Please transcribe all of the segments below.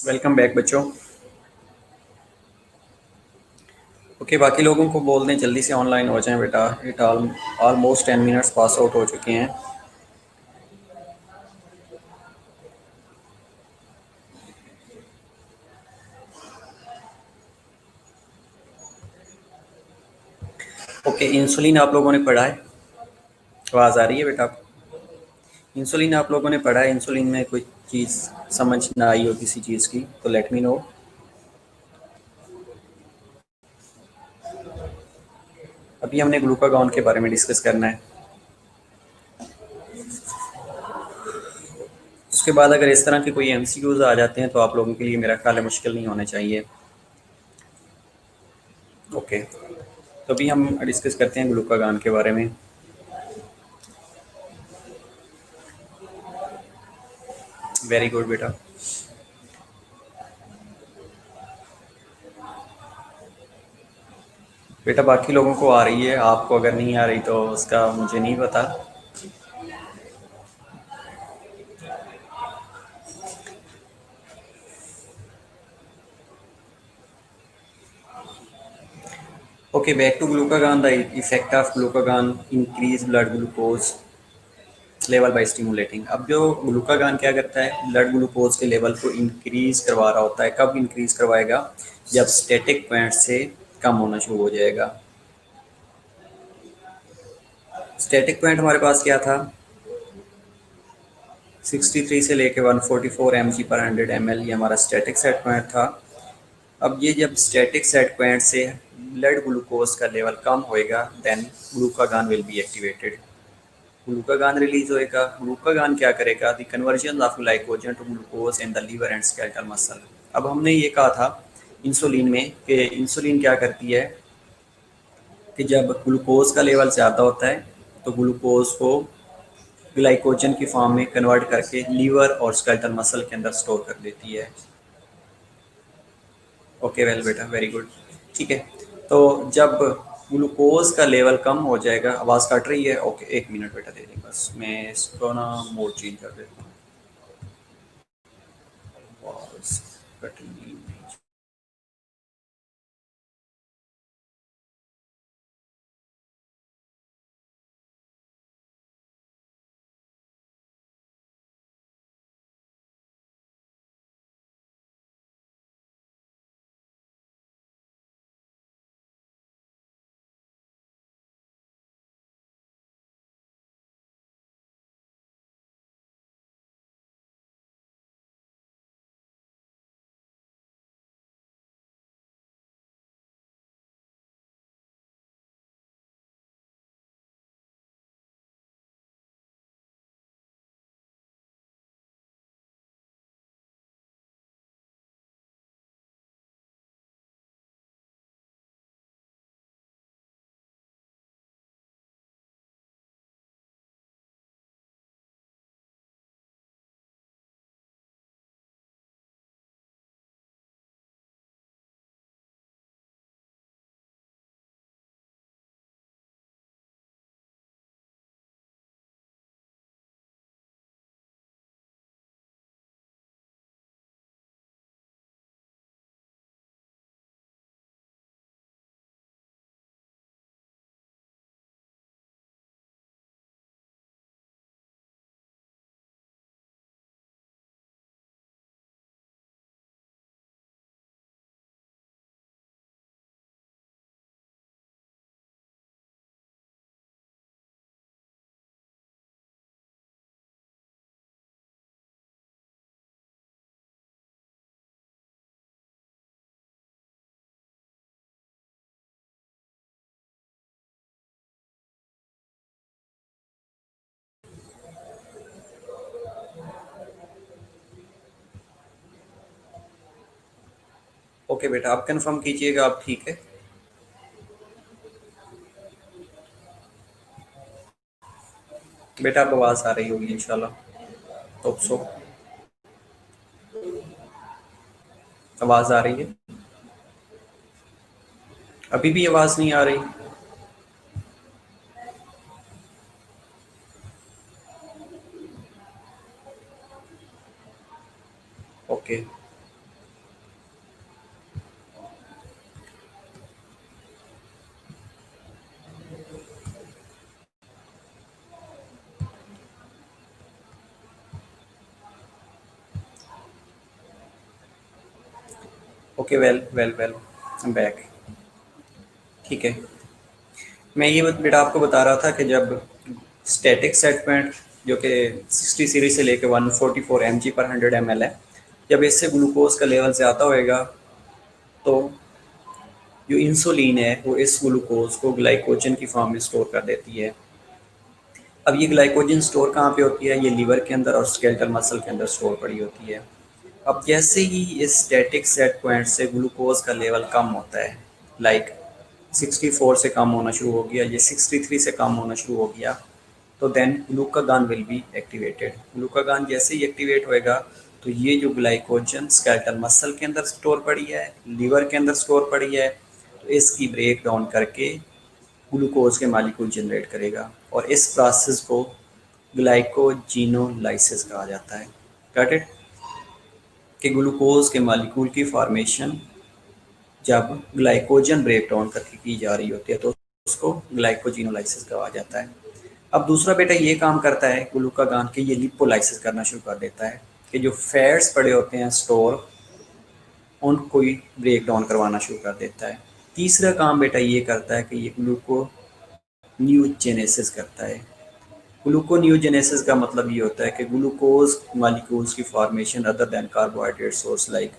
Welcome back बच्चों। Okay, बाकी लोगों को बोल दें जल्दी से ऑनलाइन हो जाएं बेटा। It almost 10 minutes pass out हो चुके हैं। ओके, इंसुलिन आप लोगों ने पढ़ा है? आवाज़ आ रही है बेटा आपको? इंसुलिन आप लोगों ने पढ़ा है? इंसुलिन में कोई चीज़ समझ ना आई हो किसी चीज़ की तो लेट मी नो। अभी हमने ग्लूकागॉन के बारे में डिस्कस करना है। उसके बाद अगर इस तरह के कोई एमसीक्यूज आ जाते हैं तो आप लोगों के लिए मेरा ख्याल है मुश्किल नहीं होने चाहिए। ओके, तो अभी हम डिस्कस करते हैं ग्लूकागॉन के बारे में। वेरी गुड बेटा। बेटा बाकी लोगों को आ रही है, आपको अगर नहीं आ रही तो उसका मुझे नहीं पता। Okay, back to glucagon. The effect of glucagon increase blood glucose level by stimulating. अब जो ग्लूकागॉन क्या करता है, ब्लड ग्लूकोज के लेवल को इंक्रीज करवा रहा होता है। कब इंक्रीज करवाएगा? जब स्टैटिक पॉइंट से कम होना शुरू हो जाएगा। स्टैटिक पॉइंट हमारे पास क्या था? 63 से लेके 144 mg पर 100 ml, ये हमारा स्टैटिक सेट पॉइंट था। अब ये जब स्टैटिक सेट पॉइंट से ब्लड ग्लूकोज का लेवल कम होएगा, then glucagon will be activated. Glucagon release होएगा। ग्लूकागॉन क्या करेगा? The conversion of glycogen to glucose in the liver and skeletal muscle. अब हमने ये कहा था इंसुलिन में कि इंसुलिन क्या करती है कि जब ग्लूकोज का लेवल ज़्यादा होता है तो ग्लूकोज को ग्लाइकोजन की फॉर्म में कन्वर्ट करके लीवर और स्केलेटल मसल के अंदर स्टोर कर देती है। ओके वेल बेटा, वेरी गुड। ठीक है, तो जब ग्लूकोज का लेवल कम हो जाएगा, आवाज़ कट रही है? ओके, एक मिनट बेटा दे दी बस, मैं इसको ना मोड चेंज कर देता हूँ। आवाज़ कट नहीं। ओके बेटा, आप कंफर्म कीजिएगा आप ठीक है। बेटा आप आवाज़ आ रही होगी इंशाल्लाह। तो सो आवाज़ आ रही है? अभी भी आवाज़ नहीं आ रही? Okay, okay, well well well, I am back. ठीक है, मैं ये बेटा आपको बता रहा था कि जब स्टैटिक सेट पॉइंट जो कि 60 सीरीज से लेकर 144 mg पर 100 ml है, जब इससे ग्लूकोज का लेवल ज़्यादा होएगा तो जो इंसुलिन है वो इस ग्लूकोज को ग्लाइकोजन की फॉर्म में स्टोर कर देती है। अब ये ग्लाइकोजन स्टोर कहाँ पे होती है? ये लीवर के अंदर और स्केलेटल मसल के अंदर स्टोर पड़ी होती है। अब जैसे ही इस स्टैटिक सेट पॉइंट से ग्लूकोज का लेवल कम होता है, लाइक 64 से कम होना शुरू हो गया, ये 63 से कम होना शुरू हो गया, तो देन ग्लूकागान विल बी एक्टिवेटेड। ग्लूकागान जैसे ही एक्टिवेट होएगा तो ये जो ग्लाइकोजन स्केलेटल मसल के अंदर स्टोर पड़ी है, लीवर के अंदर स्टोर पड़ी है, तो इसकी ब्रेक डाउन करके ग्लूकोज के मालिक्यूल जनरेट करेगा और इस प्रोसेस को ग्लाइकोजिनोलाइसिस कहा जाता है। Got it? कि ग्लूकोज के मालिक्यूल की फॉर्मेशन जब ग्लाइकोजन ब्रेक डाउन करके की जा रही होती है तो उसको ग्लाइकोजिनोलाइसिस कहा जाता है। अब दूसरा बेटा ये काम करता है ग्लूकागान के, ये लिपोलाइसिस करना शुरू कर देता है कि जो फैट्स पड़े होते हैं स्टोर, उनको ही ब्रेक डाउन करवाना शुरू कर देता है। तीसरा काम बेटा ये करता है कि ये ग्लूकोन्यूजेनेसिस करता है। ग्लूकोन्यूजेनेसिस का मतलब ये होता है कि ग्लूकोज मॉलिक्यूल्स की formation other than carbohydrate source, like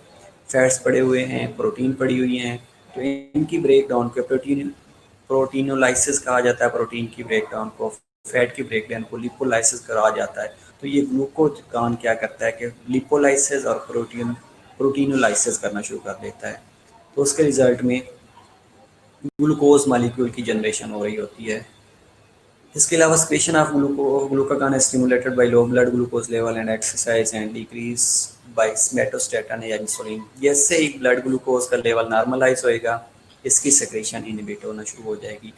fats पड़े हुए हैं, प्रोटीन पड़ी हुई हैं, तो इनकी ब्रेक डाउन के प्रोटीनोलाइसिस कहा जाता है। प्रोटीन की ब्रेक डाउन को, फैट की ब्रेक डाउन को लिपोलाइसिस कहा जाता है। तो ये ग्लूकोगान क्या करता है कि लिपोलाइसिस और प्रोटीनोलाइसिस करना शुरू कर देता है। तो उसके रिजल्ट में ग्लूकोज मॉलिक्यूल की जनरेशन हो रही होती है। इसके अलावा secretion of glucagon is stimulated by low blood glucose level and exercise and decrease by somatostatin या इंसुलिन। जैसे ही ब्लड ग्लूकोज का लेवल नॉर्मलाइज होएगा, इसकी सिक्रेशन इनिबिट होना शुरू हो जाएगी।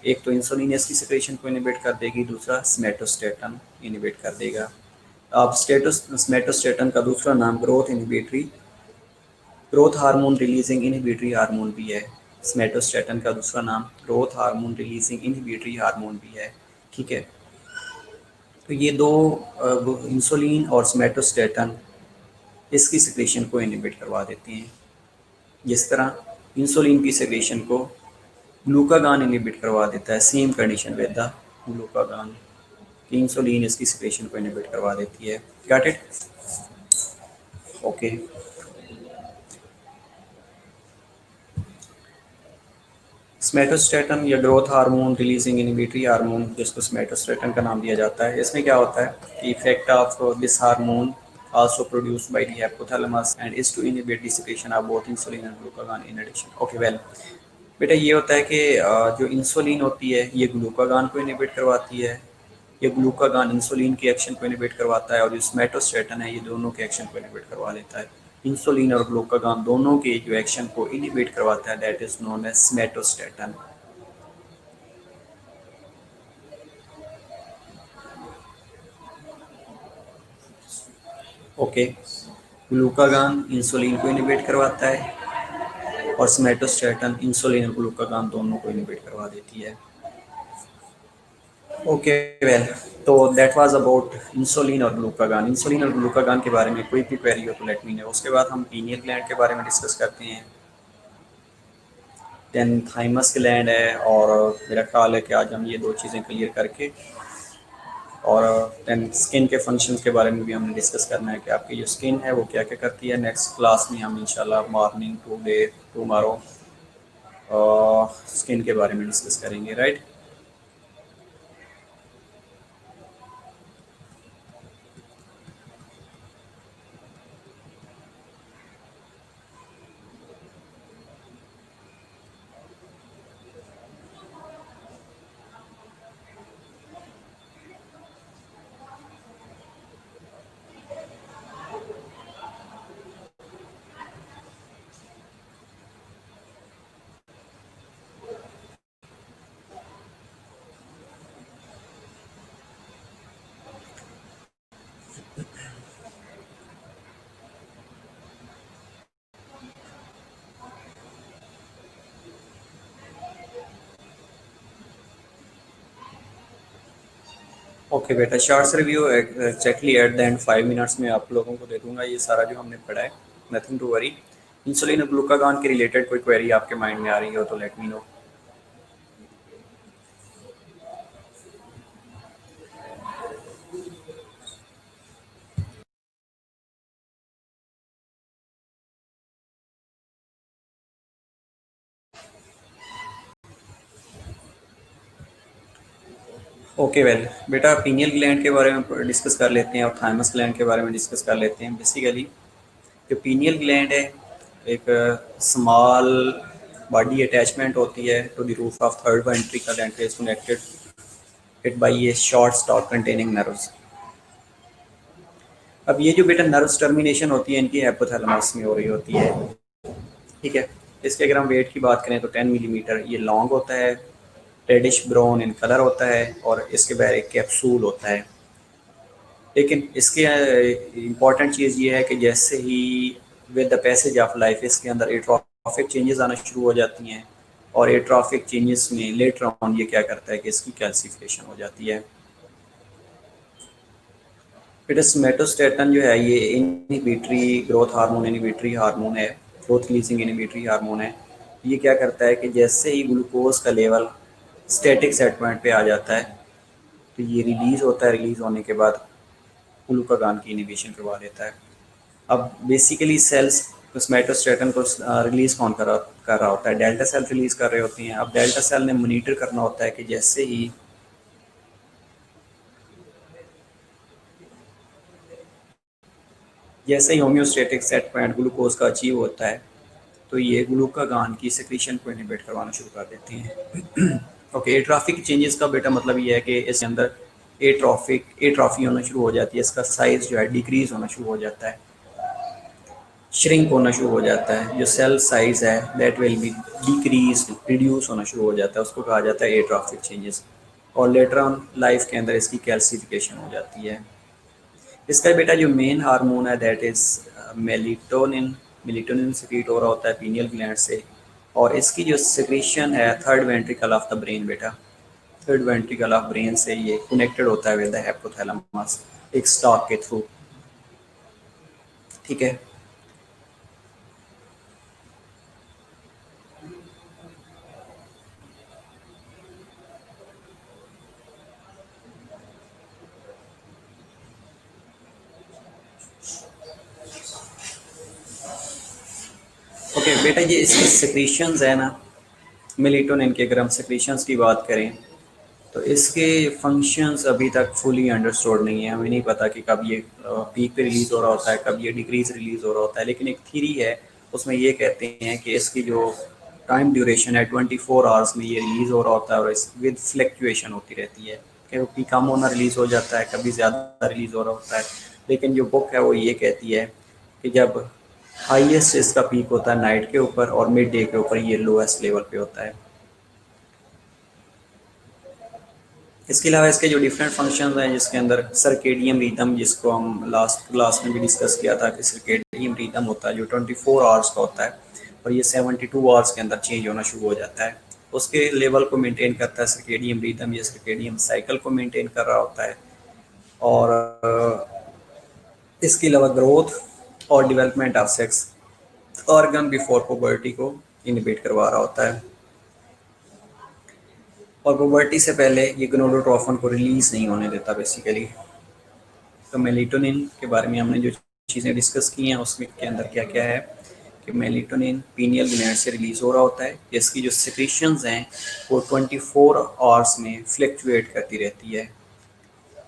एक तो इंसुलिन इसकी सिक्रेशन को इनिबिट कर देगी, दूसरा somatostatin इनिबिट कर देगा। अब somatostatin का दूसरा नाम growth hormone releasing inhibitory hormone भी है। somatostatin का दूसरा नाम growth hormone releasing inhibitory hormone भी है। ठीक है, तो ये दो इंसुलिन और somatostatin इसकी सिक्रेशन को इनहिबिट करवा देती हैं। जिस तरह इंसुलिन की सिक्रेशन को ग्लूकागान इनहिबिट करवा देता है, सेम कंडीशन विद द ग्लूकागान, कि इंसुलिन इसकी सिक्रेशन को इनहिबिट करवा देती है। Got it? ओके, स्मेटोस्टेटन या growth hormone releasing inhibitory hormone, जिसको स्मेटोस्टेटन का नाम दिया जाता है, इसमें क्या होता है कि effect of this hormone also produced by the hypothalamus and is to inhibit the secretion of both insulin and glucagon in addition. Okay, well, बेटा ये होता है कि जो इंसुलिन होती है ये ग्लूकागान को इनहिबिट करवाती है, ये ग्लूकागान इंसुलिन के एक्शन को इनहिबिट करवाता है, और जो स्मेटोस्टेटन है ये दोनों के एक्शन को इनहिबिट करवा लेता है। इंसुलिन और ग्लूकागान दोनों के जो एक्शन को इनहिबिट करवाता है, that is known as somatostatin. Okay, glucagon insulin को इनहिबिट करवाता है और स्मेटोस्टेटन इंसुलिन और ग्लूकागान दोनों को इनहिबिट करवा देती है। ओके, वेल, तो दैट वाज अबाउट इंसुलिन और ग्लूकागान। इंसुलिन और ग्लूकागान के बारे में कोई भी क्वेरी हो तो लेट मी नो। उसके बाद हम पीनियल ग्लैंड के बारे में डिस्कस करते हैं, देन थाइमस ग्लैंड है, और मेरा ख्याल है कि आज हम ये दो चीज़ें क्लियर करके, और देन स्किन के फंक्शंस के बारे में भी हमने डिस्कस करना है कि आपकी जो स्किन है वो क्या क्या करती है। नेक्स्ट क्लास में हम इंशाल्लाह मॉर्निंग टुमारो स्किन के बारे में डिस्कस करेंगे, राइट? ओके बेटा, shorts review exactly at the end 5 minutes में आप लोगों को दे दूंगा ये सारा जो हमने पढ़ा है, नथिंग टू वरी। इंसुलिन और ग्लूकागॉन के रिलेटेड कोई क्वेरी आपके माइंड में आ रही हो तो let me know. Okay well बेटा, पीनियल ग्लैंड के बारे में डिस्कस कर लेते हैं और थाइमस ग्लैंड के बारे में डिस्कस कर लेते हैं। बेसिकली जो पीनियल ग्लैंड है एक स्मॉल बॉडी अटैचमेंट होती है to the roof of third ventricle and is connected it by a short stalk containing nerves. अब ये जो बेटा नर्व्स टर्मिनेशन होती है इनकी हाइपोथैलेमस में हो रही होती है, ठीक है। इसके अगर हम वेट की बात करें तो 10 मिलीमीटर ये लॉन्ग होता है, रेडिश ब्राउन इन कलर होता है और इसके बाहर एक कैप्सूल होता है। लेकिन इसके इम्पॉर्टेंट चीज़ ये है कि जैसे ही with the passage of life इसके अंदर एट्रॉफिक चेंजेस आना शुरू हो जाती हैं और एट्रॉफिक चेंजेस में लेटर ऑन ये क्या करता है कि इसकी कैल्सिफिकेशन हो जाती है। बेटा सोमेटोस्टेटन जो है ये inhibitory growth hormone inhibitory hormone है, ग्रोथ रिलीजिंग इनहिबिटरी हार्मोन है। ये क्या करता है कि जैसे ही ग्लूकोज का लेवल स्टैटिक सेट पॉइंट पे आ जाता है तो ये रिलीज़ होता है, रिलीज़ होने के बाद ग्लूकागॉन की इनहिबिशन करवा देता है। अब बेसिकली सेल्स सोमेटोस्टेटन को रिलीज़ कौन कर रहा होता है? डेल्टा सेल रिलीज़ कर रहे होती हैं। अब डेल्टा सेल ने मॉनिटर करना होता है कि जैसे ही होम्योस्टेटिक सेट पॉइंट ग्लूकोज का अचीव होता है तो ये ग्लूकागॉन की सेक्रीशन को इनहिबिट करवाना शुरू कर देती हैं। ओके, एट्रॉफिक चेंजेस का बेटा मतलब ये है कि इसके अंदर एट्रॉफी होना शुरू हो जाती है, इसका साइज जो है डिक्रीज होना शुरू हो जाता है, श्रिंक होना शुरू हो जाता है। जो सेल साइज है that will be decrease reduce होना शुरू हो जाता है, उसको कहा जाता है एट्रॉफिक चेंजेस। और लेटर ऑन लाइफ के अंदर इसकी कैल्सिफिकेशन हो जाती है। इसका बेटा जो मेन हार्मोन है दैट इज मेलिटोनिन। मेलिटोनिन सिक्रीट हो रहा होता है पीनियल ग्लैंड से और इसकी जो सिक्रीशन है third ventricle of the brain बेटा, थर्ड वेंट्रिकल ऑफ ब्रेन से ये कनेक्टेड होता है विद द हाइपोथैलेमस एक स्टॉक के थ्रू, ठीक है। ओके बेटा, ये इसकी सिक्रीशंस है ना मेलेटोनिन के, अगर हम सिक्रीशंस की बात करें तो इसके फंक्शंस अभी तक फुली अंडरस्टूड नहीं है। हमें नहीं पता कि कब ये पीक पे रिलीज़ हो रहा होता है, कब ये डिक्रीज रिलीज़ हो रहा होता है। लेकिन एक थीरी है उसमें ये कहते हैं कि इसकी जो टाइम ड्यूरेशन है 24 आवर्स में ये रिलीज़ हो रहा होता है और इस विद फ्लक्चुएशन होती रहती है, कभी कम होना रिलीज़ हो जाता है, कभी ज़्यादा रिलीज़ हो रहा होता है। लेकिन जो बुक है वो ये कहती है कि जब हाईएस्ट इसका पीक होता है नाइट के ऊपर और मिड डे के ऊपर ये लोएस्ट लेवल पे होता है। इसके अलावा इसके जो डिफरेंट फंक्शंस हैं जिसके अंदर सर्केडियम रिदम, जिसको हम लास्ट क्लास में भी डिस्कस किया था कि सर्केडियम रिदम होता है जो 24 आवर्स का होता है और ये 72 आवर्स के अंदर चेंज होना शुरू हो जाता है। उसके लेवल को मेंटेन करता है सर्केडियम रिदम, ये सर्केडियम साइकिल को मेंटेन कर रहा होता है। और इसके अलावा ग्रोथ और development of sex organ before puberty को इनहिबिट करवा रहा होता है और पुबर्टी से पहले ये गोनाडोट्रोफिन को रिलीज़ नहीं होने देता बेसिकली। तो मेलेटोनिन के बारे में हमने जो चीज़ें डिस्कस की हैं उसमें के अंदर क्या क्या है कि मेलेटोनिन पीनियल ग्लैंड से रिलीज़ हो रहा होता है। इसकी जो सिक्रीशंस हैं वो 24 आवर्स में फ्लक्चुएट करती रहती है।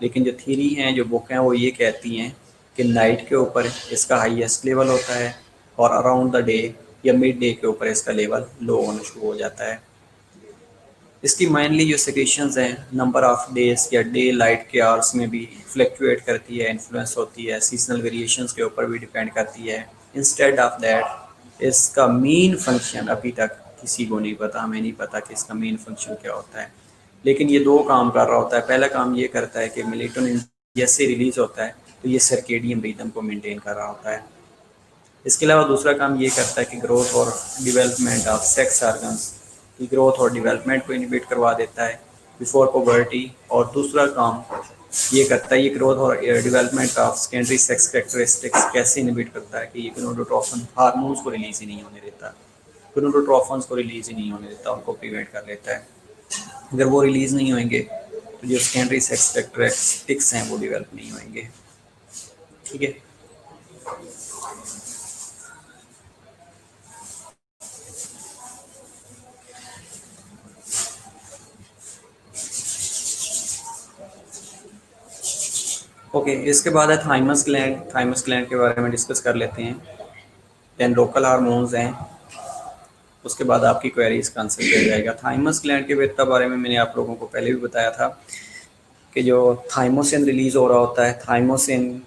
लेकिन जो थीरी हैं, जो बुक हैं, वो ये कहती हैं कि नाइट के ऊपर इसका हाईएस्ट लेवल होता है और अराउंड द डे या मिड डे के ऊपर इसका लेवल लो होना शुरू हो जाता है। इसकी मेनली जो सिक्रीशंस हैं नंबर ऑफ डेज या डे लाइट के आवर्स में भी फ्लक्चुएट करती है, इन्फ्लुएंस होती है, सीजनल वेरिएशंस के ऊपर भी डिपेंड करती है। इंस्टेड ऑफ दैट इसका मेन फंक्शन अभी तक किसी को नहीं पता, हमें नहीं पता कि इसका मेन फंक्शन क्या होता है। लेकिन ये दो काम कर रहा होता है। पहला काम ये करता है कि मेलेटोनिन जैसे रिलीज होता है तो ये सर्केडियम रिदम को मेंटेन कर रहा होता है। इसके अलावा दूसरा काम ये करता है कि ग्रोथ और डेवलपमेंट ऑफ सेक्स ऑर्गन्स की ग्रोथ और डेवलपमेंट को इनहिबिट करवा देता है बिफोर पुबर्टी। और दूसरा काम ये करता है, ये ग्रोथ और development of secondary sex characteristics कैसे इनहिबिट करता है कि ये गोनाडोट्रोपिन हार्मोन्स को रिलीज ही नहीं होने देता, गोनाडोट्रोपिन्स को रिलीज ही नहीं होने देता, उनको प्रिवेंट कर लेता है। अगर वो रिलीज नहीं होंगे तो जो सेकेंडरी सेक्स कैरेक्टरिस्टिक्स हैं वो डेवलप नहीं होंगे। ठीक है। ओके, इसके बाद है थाइमस ग्लैंड। थाइमस ग्लैंड के बारे में डिस्कस कर लेते हैं। देन लोकल हार्मोन्स हैं, उसके बाद आपकी क्वेरीज का आंसर किया जाएगा। थाइमस ग्लैंड के बारे में मैंने आप लोगों को पहले भी बताया था कि जो थाइमोसिन रिलीज हो रहा होता है, थाइमोसिन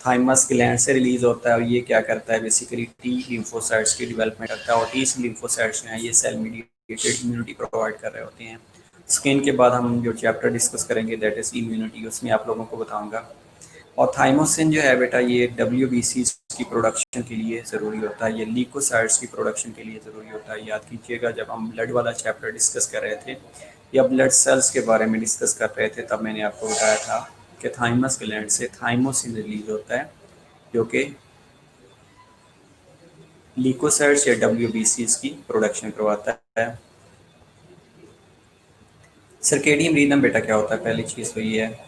थाइमस ग्लैंड से रिलीज होता है, और ये क्या करता है बेसिकली टी लिम्फोसाइट्स की डेवलपमेंट करता है। और टी लिम्फोसाइट्स हैं ये सेल मीडिएटेड इम्यूनिटी प्रोवाइड कर रहे होते हैं। स्किन के बाद हम जो चैप्टर डिस्कस करेंगे दैट इज इम्यूनिटी, उसमें आप लोगों को बताऊंगा। और थाइमोसिन जो है बेटा ये WBC की प्रोडक्शन के लिए ज़रूरी होता है, ये ल्यूकोसाइट्स की प्रोडक्शन के लिए ज़रूरी होता है। याद कीजिएगा जब हम ब्लड वाला चैप्टर डिस्कस कर रहे थे या ब्लड सेल्स के बारे में डिस्कस कर रहे थे, तब मैंने आपको बताया था कि थाइमस ग्लैंड से थाइमोसिन रिलीज होता है जो कि ल्यूकोसाइट्स या WBC की प्रोडक्शन करवाता है। सर्केडियन रिदम बेटा क्या होता है? पहली चीज़ तो ये है,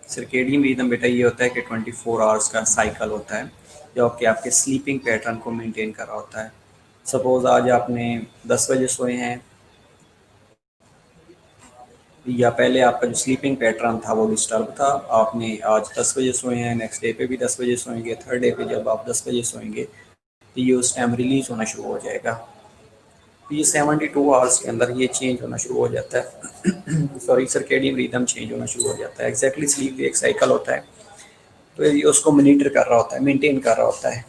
सर्केडियन रिदम बेटा ये होता है कि 24 आवर्स का साइकिल होता है जो कि आपके स्लीपिंग पैटर्न को मेंटेन कर रहा होता है। सपोज आज आपने 10 बजे सोए हैं, या पहले आपका जो स्लीपिंग पैटर्न था वो डिस्टर्ब था, आपने आज 10 बजे सोए हैं, नेक्स्ट डे पे भी 10 बजे सोएंगे, थर्ड डे पे जब आप 10 बजे सोएंगे तो ये उस टाइम रिलीज होना शुरू हो जाएगा। तो ये 72 आवर्स के अंदर ये चेंज होना शुरू हो जाता है सॉरी, सर्केडियन रिदम चेंज होना शुरू हो जाता है। एग्जैक्टली स्लीप एक साइकिल होता है, तो ये उसको मॉनिटर कर रहा होता है, मेंटेन कर रहा होता है।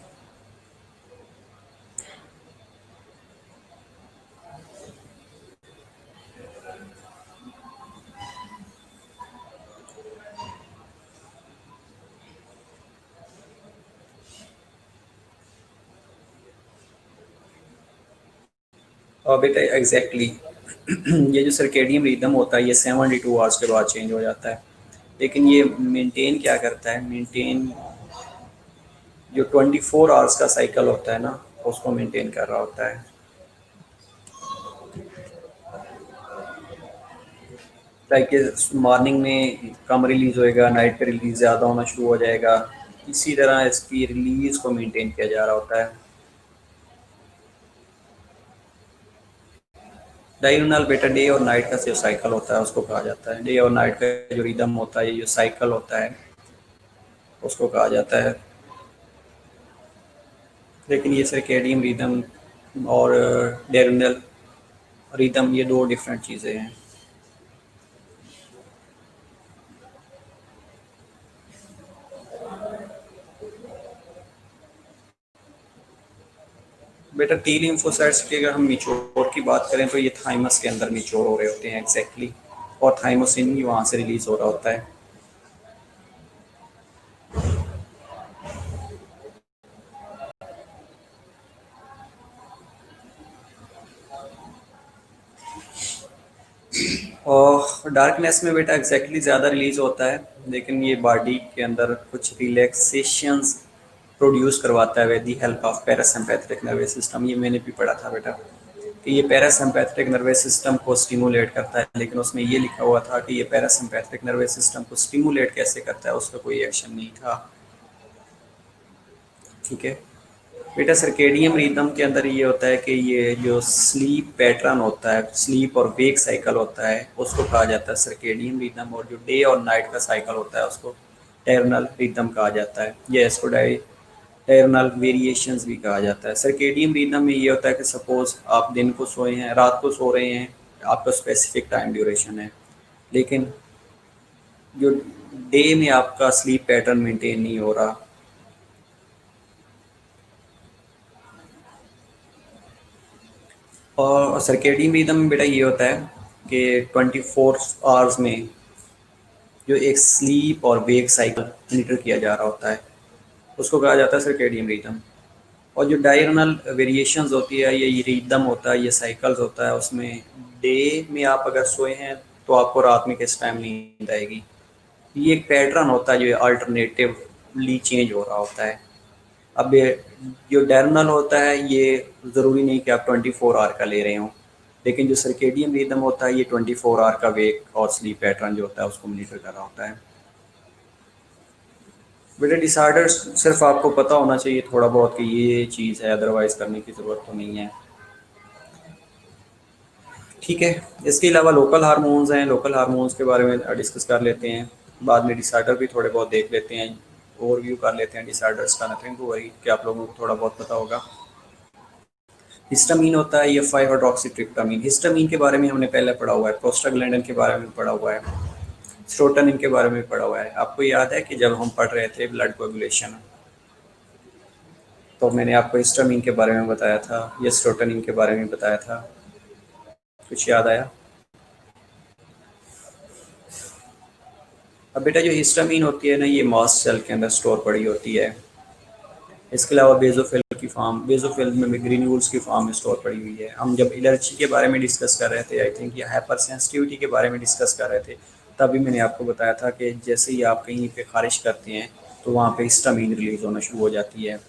और बेटा एग्जैक्टली ये जो सर्केडियन रिदम होता है ये 72 आवर्स के बाद चेंज हो जाता है, लेकिन ये मेंटेन क्या करता है, मेंटेन जो 24 आवर्स का साइकिल होता है ना उसको मेंटेन कर रहा होता है। लाइक मॉर्निंग में कम रिलीज होएगा, नाइट पे रिलीज ज़्यादा होना शुरू हो जाएगा, इसी तरह इसकी रिलीज को मेंटेन किया जा रहा होता है। डायurnal बेटा डे और नाइट का जो साइकिल होता है उसको कहा जाता है, डे और नाइट का जो रिदम होता है, ये जो साइकिल होता है उसको कहा जाता है। लेकिन ये सर्केडियन रिदम और डायurnal रिदम ये दो डिफरेंट चीज़ें हैं। बेटा टी लिम्फोसाइट्स की अगर हम मिच्योर की बात करें तो ये थाइमस के अंदर मिच्योर हो रहे होते हैं एग्जैक्टली, और थाइमोसिन भी वहाँ से रिलीज हो रहा होता है। और डार्कनेस में बेटा एग्जैक्टली ज़्यादा रिलीज होता है, लेकिन ये बॉडी के अंदर कुछ रिलैक्सेशंस प्रोड्यूस करवाता है with the help of parasympathetic nervous system. ये मैंने भी पढ़ा था बेटा कि ये पैरासिम्पैथेटिक नर्वस सिस्टम को स्टिमुलेट करता है, लेकिन उसमें ये लिखा हुआ था कि ये पैरासिम्पैथेटिक नर्वस सिस्टम को स्टिमुलेट कैसे करता है, उसका कोई एक्शन नहीं था। ठीक है बेटा, सर्केडियन रिदम के अंदर ये होता है कि ये जो स्लीप पैटर्न होता है, स्लीप और वेक साइकिल होता है, उसको कहा जाता है सर्केडियन रिदम, और जो डे और नाइट का साइकिल होता है उसको डायurnal रिदम कहा जाता है, या इसको डायurnal वेरिएशंस भी कहा जाता है। सर्केडियन रिदम में ये होता है कि सपोज आप दिन को सोए हैं, रात को सो रहे हैं, आपका स्पेसिफिक टाइम ड्यूरेशन है, लेकिन जो डे में आपका स्लीप पैटर्न मेंटेन नहीं हो रहा। और सर्केडियन रिदम में बेटा ये होता है कि 24 आवर्स में जो एक स्लीप और वेक साइकिल मॉनिटर किया जा रहा होता है उसको कहा जाता है सर्केडियन रिदम। और जो डायurnal वेरिएशंस होती है, ये रिदम होता है, ये साइकिल्स होता है, उसमें डे में आप अगर सोए हैं तो आपको रात में किस टाइम नींद आएगी, ये एक पैटर्न होता है जो अल्टरनेटिवली चेंज हो रहा होता है। अब ये जो टर्मिनल होता है ये ज़रूरी नहीं कि आप 24 आवर का ले रहे हो, लेकिन जो सर्केडियन रिदम होता है ये 24 आवर का वेक और स्लीप पैटर्न जो होता है उसको मॉनिटर कर रहा होता है। बेटा डिसऑर्डर सिर्फ आपको पता होना चाहिए थोड़ा बहुत कि ये चीज़ है, अदरवाइज करने की ज़रूरत तो नहीं है। ठीक है, इसके अलावा लोकल हार्मोन्स हैं, लोकल हार्मोन्स के बारे में डिस्कस कर लेते हैं, बाद में डिसऑर्डर भी थोड़े बहुत देख लेते हैं, ओवरव्यू कर लेते हैं डिसऑर्डर्स का। नथिंग टू वरी कि आप लोगों को थोड़ा बहुत पता होगा। हिस्टामीन होता है ये 5-हाइड्रोक्सीट्रिप्टामीन। हिस्टामीन के बारे में हमने पहले पढ़ा हुआ है, प्रोस्टाग्लैंडिन के बारे में पढ़ा हुआ है, सेरोटोनिन के बारे में पढ़ा हुआ है। आपको याद है कि जब हम पढ़ रहे थे ब्लड कोएगुलेशन तो मैंने आपको हिस्टामीन के बारे में बताया था या सेरोटोनिन के बारे में बताया था, कुछ याद आया? अब बेटा जो हिस्टामीन होती है ना ये मास्ट सेल के अंदर स्टोर पड़ी होती है। इसके अलावा बेजोफिल की फॉर्म, बेजोफिल में ग्रेन्यूल्स की फॉर्म में स्टोर पड़ी हुई है। हम जब एलर्जी के बारे में डिस्कस कर रहे थे, आई थिंक, या हाइपर सेंसिटिविटी के बारे में डिस्कस कर रहे थे, तभी मैंने आपको बताया था कि जैसे ही आप कहीं पे खारिश करते हैं तो वहाँ पे हिस्टामीन रिलीज होना शुरू हो जाती है।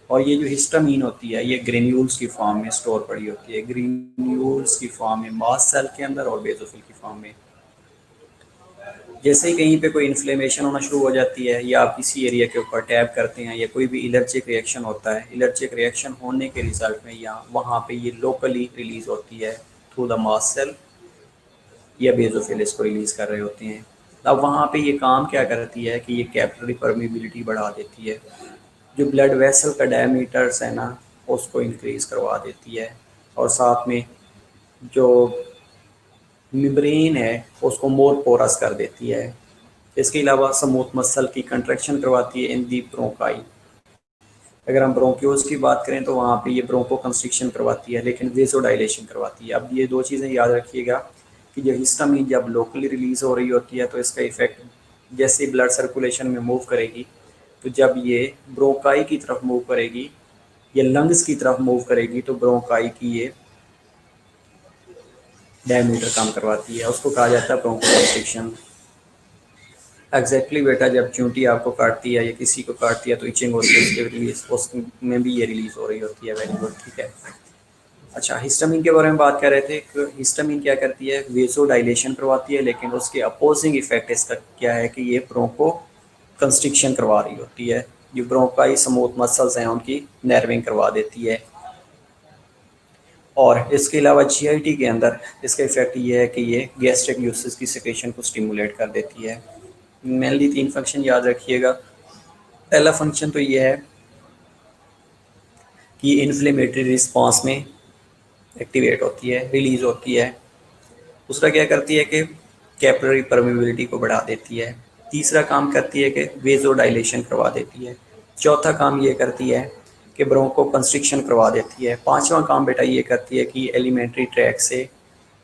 और ये जो हिस्टामीन होती है ये ग्रेन्यूल्स की फॉर्म में स्टोर पड़ी होती है, ग्रेन्यूल्स की फॉर्म में मास्ट सेल के अंदर और बेजोफिल की फॉर्म में। जैसे ही कहीं पे कोई इन्फ्लेमेशन होना शुरू हो जाती है या आप किसी एरिया के ऊपर टैप करते हैं या कोई भी एलर्जिक रिएक्शन होता है, एलर्जिक रिएक्शन होने के रिजल्ट में या वहाँ पे ये लोकली रिलीज होती है थ्रू द मास्ट सेल या बेजोफिल इसको रिलीज कर रहे होते हैं। अब वहाँ पे ये काम क्या करती है कि ये कैपिलरी परमिबिलिटी बढ़ा देती है, जो ब्लड वेसल का डायमीटर्स है ना उसको इंक्रीज करवा देती है, और साथ में जो मेम्ब्रेन है उसको मोर पोरस कर देती है। इसके अलावा स्मूथ मसल की कंट्रैक्शन करवाती है इन दी ब्रोंकाई। अगर हम ब्रोंक्योज की बात करें तो वहाँ पे ये ब्रोंको कंस्ट्रिक्शन करवाती है, लेकिन वेसोडाइलेशन करवाती है। अब ये दो चीज़ें याद रखिएगा कि जो हिस्टामीन जब लोकली रिलीज हो रही होती है तो इसका इफेक्ट जैसे ब्लड सर्कुलेशन में मूव करेगी, तो जब ये ब्रोंकाई की तरफ मूव करेगी या लंग्स की तरफ मूव करेगी तो ब्रोंकाई की ये डायमीटर कम करवाती है, उसको कहा जाता है ब्रोंको कंस्ट्रिक्शन। एग्जैक्टली बेटा, जब चूंटी आपको काटती है या किसी को काटती है तो इचिंग होती है, उसके रिलीज उसमें भी ये रिलीज हो रही होती है। वेरी गुड, ठीक है। अच्छा, हिस्टामीन के बारे में बात कर रहे थे। हिस्टामीन क्या करती है? वेसो डायलेशन करवाती है, लेकिन उसके अपोजिंग इफेक्ट इसका क्या है कि ये ब्रोंको कंस्ट्रिक्शन करवा रही होती है। जो ब्रोंकाई स्मूथ मसल्स हैं उनकी नर्विंग करवा देती है। और इसके अलावा जीआईटी के अंदर इसका इफेक्ट ये है कि ये गैस्ट्रिक यूसेस की सिक्रेशन को स्टिमुलेट कर देती है। मेनली 3 फंक्शन याद रखिएगा। पहला फंक्शन तो ये है कि इन्फ्लेमेटरी रिस्पांस में एक्टिवेट होती है, रिलीज होती है। दूसरा क्या करती है कि कैपिलरी परमेबिलिटी को बढ़ा देती है। तीसरा काम करती है कि वेजोडाइलेशन करवा देती है। चौथा काम ये करती है कि ब्रोंको कंस्ट्रिक्शन करवा देती है। पांचवा काम बेटा ये करती है कि एलिमेंट्री ट्रैक से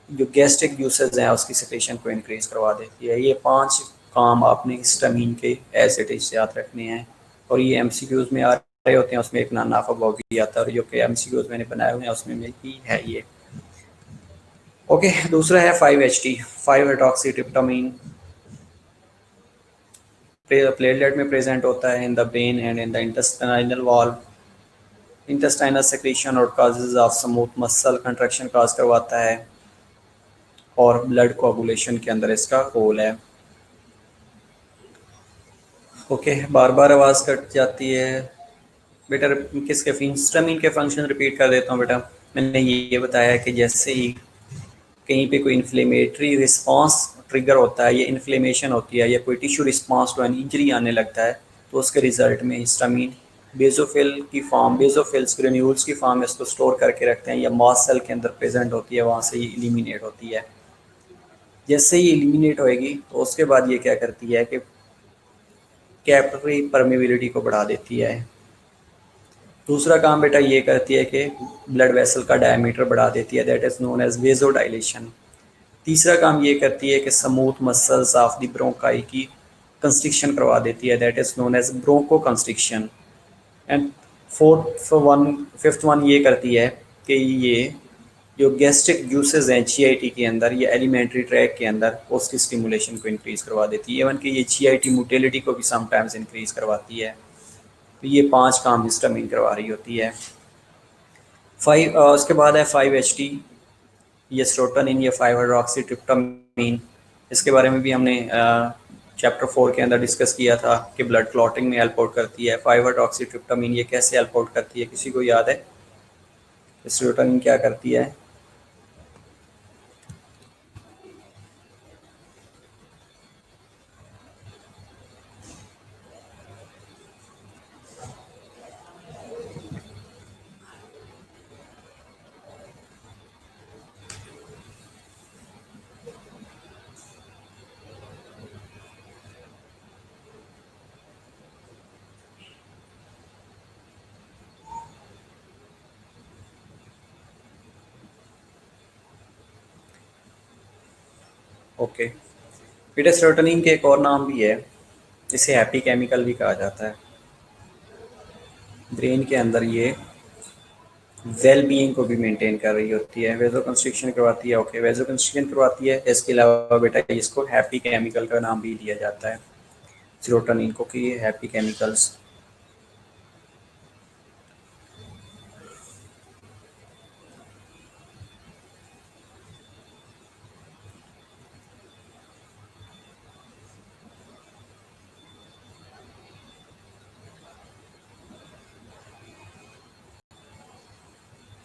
जो गैस्ट्रिक यूसेज हैं उसकी सिक्रेशन को इंक्रीज करवा देती है। ये 5 काम आपने हिस्टामीन के एज इट इज याद रखने हैं, और ये एमसीक्यूज में आ रहे होते हैं। उसमें एक नानाफा बॉग भी आता है, और जो कि एमसीक्यूज मैंने बनाए हुए हैं उसमें भी है ये। ओके, दूसरा है 5HT, 5-हाइड्रोक्सीट्रिप्टामाइन। प्लेटलेट में प्रेजेंट होता है in the brain and in the intestinal wall. Intestinal secretion और causes of smooth muscle contraction cause करवाता है, और ब्लड कोआगुलेशन के अंदर इसका रोल है। ओके, बार बार आवाज़ कट जाती है बेटा। किसके? हिस्टामीन के फंक्शन रिपीट कर देता हूँ बेटा। मैंने ये बताया कि जैसे ही कहीं पे कोई इन्फ्लेमेटरी रिस्पांस ट्रिगर होता है या इन्फ्लेमेशन होती है या कोई tissue response to an injury आने लगता है, तो उसके रिजल्ट में हिस्टामीन बेजोफिल की फॉर्म, बेजोफिल्स ग्रेन्यूल्स की फॉर्म में इसको स्टोर करके रखते हैं या मास्ट सेल के अंदर प्रेजेंट होती है, वहाँ से ये एलिमिनेट होती है। जैसे ही एलिमिनेट होएगी तो उसके बाद ये क्या करती है कि कैपिलरी परमेबिलिटी को बढ़ा देती है। दूसरा काम बेटा ये करती है कि ब्लड वेसल का डायमीटर बढ़ा देती है, that is known as vasodilation. तीसरा काम ये करती है कि smooth muscles of the bronchi की कंस्ट्रिक्शन करवा देती है, that is known as bronchoconstriction. And fifth one ये करती है कि ये जो गैस्ट्रिक जूसेस हैं जीआईटी के अंदर, ये एलिमेंट्री ट्रैक के अंदर उसकी स्टिमुलेशन को इंक्रीज करवा देती है। इवन कि ये जीआईटी मोटिलिटी को भी समटाइम्स इंक्रीज करवाती है। तो ये 5 काम हिस्टामिन करवा रही होती है। उसके बाद है 5-HT, ये सेरोटोनिन या 5-हाइड्रोक्सी इसके बारे में भी हमने चैप्टर 4 के अंदर डिस्कस किया था कि ब्लड क्लॉटिंग में हेल्प आउट करती है। 5-हाइड्रोक्सी ये कैसे हेल्प आउट करती है, किसी को याद है? सेरोटोनिन क्या करती है? ओके, बीटा सेरोटोनिन के एक और नाम भी है, इसे हैप्पी केमिकल भी कहा जाता है। ब्रेन के अंदर ये वेल बीइंग को भी मेंटेन कर रही होती है, वेजो कंस्ट्रिक्शन करवाती है। ओके, वेजो कंस्ट्रिक्शन करवाती है। इसके अलावा बेटा इसको हैप्पी केमिकल का नाम भी दिया जाता है सेरोटोनिन को, कि ये happy chemicals.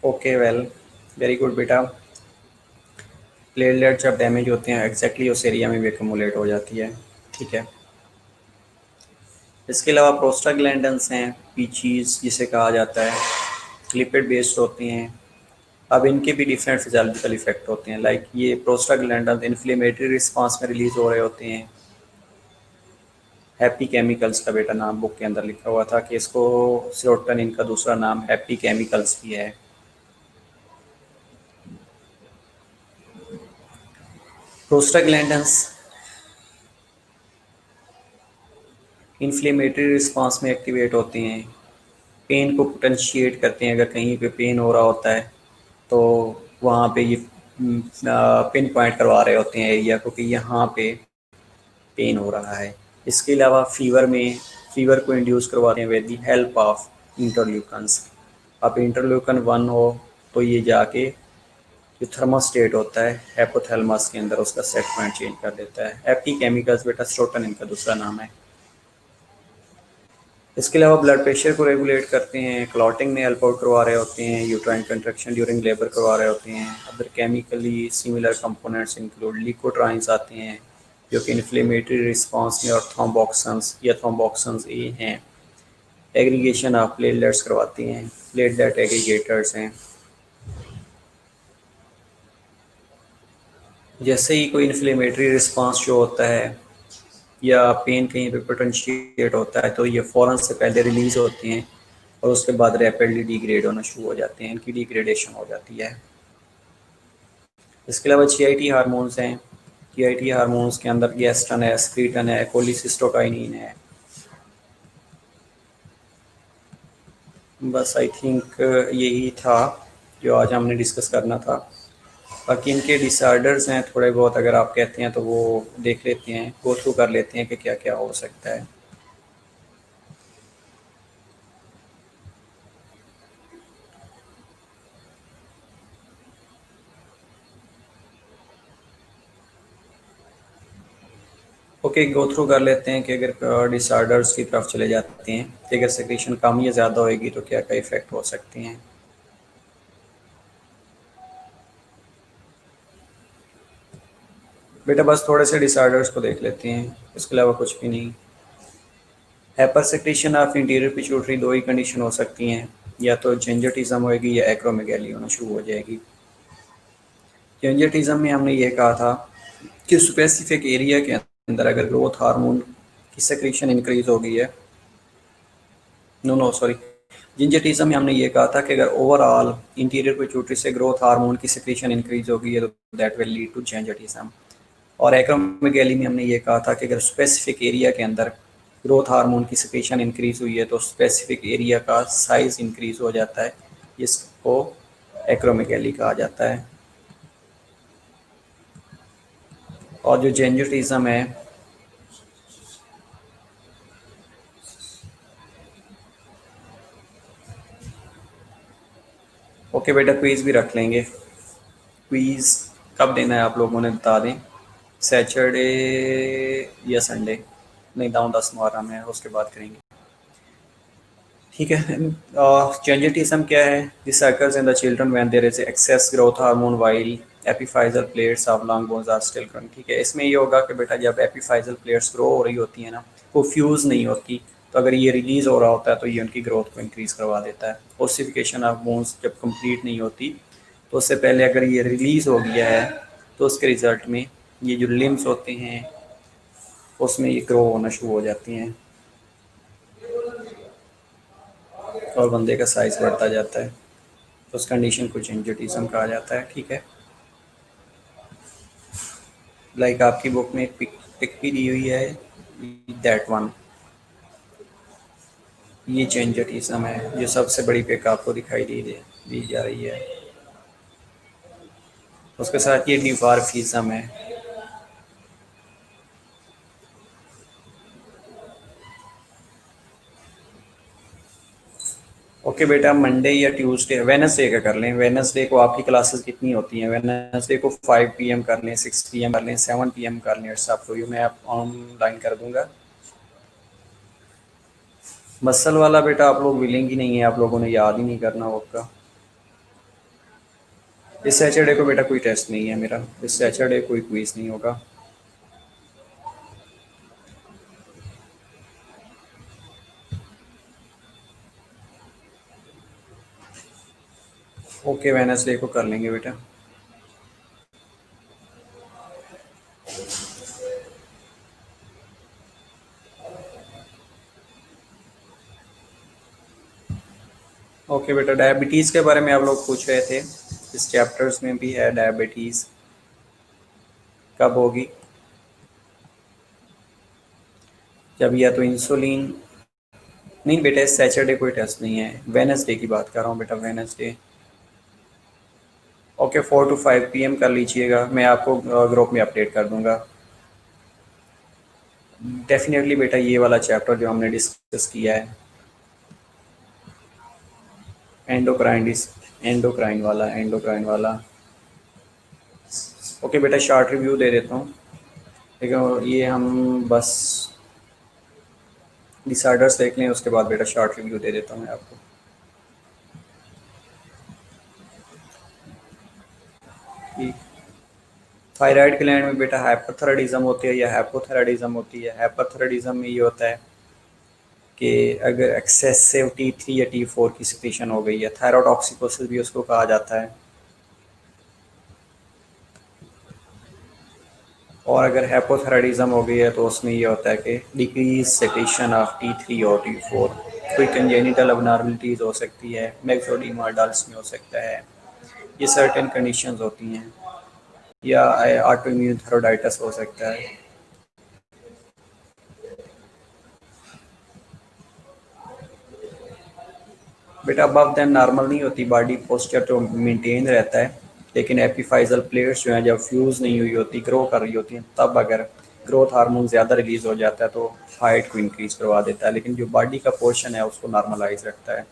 Okay, well, very good बेटा। प्लेटलेट जब डैमेज होते हैं एग्जैक्टली उस एरिया में भी एक्यूमुलेट हो जाती है। ठीक है, इसके अलावा प्रोस्टाग्लैंडन्स हैं, पीचीज जिसे कहा जाता है, लिपिड बेस्ड होते हैं। अब इनके भी डिफरेंट फिजियोलॉजिकल इफेक्ट होते हैं। लाइक ये प्रोस्टाग्लैंडन्स इन्फ्लेमेटरी रिस्पांस में रिलीज हो रहे होते हैं। हैप्पी केमिकल्स का बेटा नाम बुक के अंदर लिखा हुआ था कि इसको सेरोटोनिन का दूसरा नाम हैप्पी केमिकल्स भी है। प्रोस्टाग्लैंडन्स इन्फ्लेमेटरी रिस्पांस में एक्टिवेट होते हैं, पेन को पोटेंशिएट करते हैं। अगर कहीं पे पेन हो रहा होता है तो वहाँ पे ये पिन पॉइंट करवा रहे होते हैं एरिया को कि यहाँ पे पेन हो रहा है। इसके अलावा फीवर को इंड्यूस करवाते हैं विद द हेल्प ऑफ इंटरल्यूकन्स। अब इंटरल्यूकन 1 हो तो ये जाके जो थर्मोस्टेट होता है हाइपोथैलेमस के अंदर उसका सेट पॉइंट चेंज कर देता है। हैप्पी केमिकल्स बेटा सेरोटोनिन का दूसरा नाम है। इसके अलावा ब्लड प्रेशर को रेगुलेट करते हैं, क्लॉटिंग में हेल्प आउट करवा रहे होते हैं, यूट्राइन कंट्रैक्शन ड्यूरिंग लेबर करवा रहे होते हैं। Other chemically similar components include leukotrienes आते हैं जो कि इन्फ्लेमेटरी रिस्पांस में, और थ्रोम्बोक्सन्स या थ्रोम्बोक्सन्स ये हैं एग्रीगेशन ऑफ प्लेटलेट्स करवाती हैं, प्लेटलेट एग्रीगेटर्स हैं। जैसे ही कोई इन्फ्लेमेटरी रिस्पांस शो होता है या पेन कहीं पे पोटेंशिएट होता है तो ये फ़ौरन से पहले रिलीज़ होते हैं और उसके बाद रैपिडली डिग्रेड होना शुरू हो जाते हैं, इनकी डिग्रेडेशन हो जाती है। इसके अलावा जीआईटी हार्मोन्स हैं। जीआईटी हार्मोन्स के अंदर गैस्ट्रन है, स्क्रीटन है, कोलिसिस्टोकाइनिन है। बस आई थिंक यही था जो आज हमने डिस्कस करना था। बाकी इनके डिसऑर्डर्स हैं थोड़े बहुत, अगर आप कहते हैं तो वो देख लेते हैं, गो थ्रू कर लेते हैं कि क्या क्या हो सकता है। ओके, गो थ्रू कर लेते हैं कि अगर डिसऑर्डर्स की तरफ चले जाते हैं कि अगर सेक्रेशन कम या ज़्यादा होएगी तो क्या क्या इफ़ेक्ट हो सकते हैं। बेटा बस थोड़े से डिसऑर्डर्स को देख लेते हैं, इसके अलावा कुछ भी नहीं। Hyper secretion of interior pituitary दो ही कंडीशन हो सकती हैं, या तो जिंजर्टिज्म होएगी या एक्रोमेगैली होना शुरू हो जाएगी। जिंजर्टिज्म में हमने ये कहा था कि स्पेसिफिक एरिया के अंदर अगर ग्रोथ हार्मोन की सेक्रेशन इंक्रीज हो गई है, नो सॉरी, जिंजर्टिज्म में हमने ये कहा था कि अगर ओवरऑल इंटीरियर पिट्यूटरी से ग्रोथ हार्मोन की सेक्रेशन इंक्रीज हो गई है तो दैट विल लीड टू जिंजर्टिज्म। और एक्रोमेगैली में हमने ये कहा था कि अगर स्पेसिफिक एरिया के अंदर ग्रोथ हार्मोन की सेक्रेशन इंक्रीज हुई है तो स्पेसिफिक एरिया का साइज इंक्रीज हो जाता है, जिसको एक्रोमेगैली कहा जाता है। और जो जेंजुटिज्म है, ओके बेटा क्विज भी रख लेंगे। क्विज कब देना है आप लोगों ने बता दें, सैटरडे या संडे? नहीं, 9-10 मुहर्रम है, उसके बाद करेंगे। ठीक है। जेंजुटिज्म क्या है? This occurs in the children when there is excess growth hormone while epiphyseal plates of long bones are still growing। ठीक है, इसमें ये होगा कि बेटा जब एपिफाइजल प्लेट्स ग्रो हो रही होती है ना, वो फ्यूज़ नहीं होती, तो अगर ये रिलीज़ हो रहा होता है तो ये उनकी ग्रोथ को इंक्रीज़ करवा देता है। ओसिफिकेशन ऑफ बोन्स जब कंप्लीट नहीं होती, तो उससे पहले अगर ये रिलीज़ हो गया है तो उसके रिज़ल्ट में ये जो लिम्स होते हैं उसमें ये ग्रो होना शुरू हो जाती हैं और बंदे का साइज़ बढ़ता जाता है। तो उस कंडीशन को जेंजुटिज्म कहा जाता है। ठीक है, लाइक आपकी बुक में एक पिक भी दी हुई है, दैट वन, ये जेंजुटिज्म है। जो सबसे बड़ी पिक आपको दिखाई दी जा रही है, उसके साथ ये डिवार्फिज्म है। ओके बेटा, मंडे या ट्यूसडे, वेनसडे का कर लें। वेनसडे को आपकी क्लासेस कितनी होती हैं? वेनसडे को 5 PM कर लें, 6 PM कर लें, 7 PM कर लें, इट्स अप टू यू। मैं आप ऑनलाइन कर दूंगा। मसल वाला बेटा आप लोग विलिंग ही नहीं है, आप लोगों ने याद ही नहीं करना होगा। इस सैटरडे को बेटा कोई टेस्ट नहीं है मेरा, इस सैटरडे कोई क्विज नहीं होगा। ओके, वेनसडे को कर लेंगे बेटा। ओके बेटा, डायबिटीज़ के बारे में आप लोग पूछ रहे थे, इस चैप्टर्स में भी है डायबिटीज़ कब होगी। जब या तो इंसुलिन, नहीं बेटा इस सैटरडे कोई टेस्ट नहीं है, वेनसडे की बात कर रहा हूँ बेटा, वेनसडे। ओके, 4 to 5 PM कर लीजिएगा, मैं आपको ग्रुप में अपडेट कर दूंगा। डेफिनेटली बेटा ये वाला चैप्टर जो हमने डिस्कस किया है, एंडोक्राइन वाला। ओके बेटा, शॉर्ट रिव्यू दे देता हूँ। लेकिन ये हम बस डिसऑर्डर्स देख लें, उसके बाद बेटा शॉर्ट रिव्यू दे देता हूँ मैं आपको। थायराइड ग्लैंड में बेटा हाइपोथायराइडिज्म होती है या हाइपोथायराइडिज्म होती है। हाइपोथायराइडिज्म में ये होता है कि अगर एक्सेसिव T3 या T4 की सिक्रीशन हो गई है, थायरोटॉक्सिकोसिस भी उसको कहा जाता है। और अगर हाइपोथायराइडिज्म हो गई है तो उसमें ये होता है कि डिक्रीज सेक्रेशन ऑफ T3 और T4। कोई कंजेनिटल अबनॉर्मलिटीज़ हो सकती है, मैक्सोडीमा अडल्ट्स में हो सकता है, ये सर्टेन कंडीशंस होती हैं, या ऑटोइम्यून थायराइडाइटिस हो सकता है। बेटा अबव देन नॉर्मल नहीं होती, बॉडी पोस्चर तो मेंटेन रहता है, लेकिन एपिफाइजल प्लेट्स जो हैं जब फ्यूज़ नहीं हुई होती, ग्रो कर रही होती हैं, तब अगर ग्रोथ हार्मोन ज़्यादा रिलीज़ हो जाता है तो हाइट को इंक्रीज़ करवा देता है, लेकिन जो बॉडी का पोर्शन है उसको नॉर्मलाइज रखता है।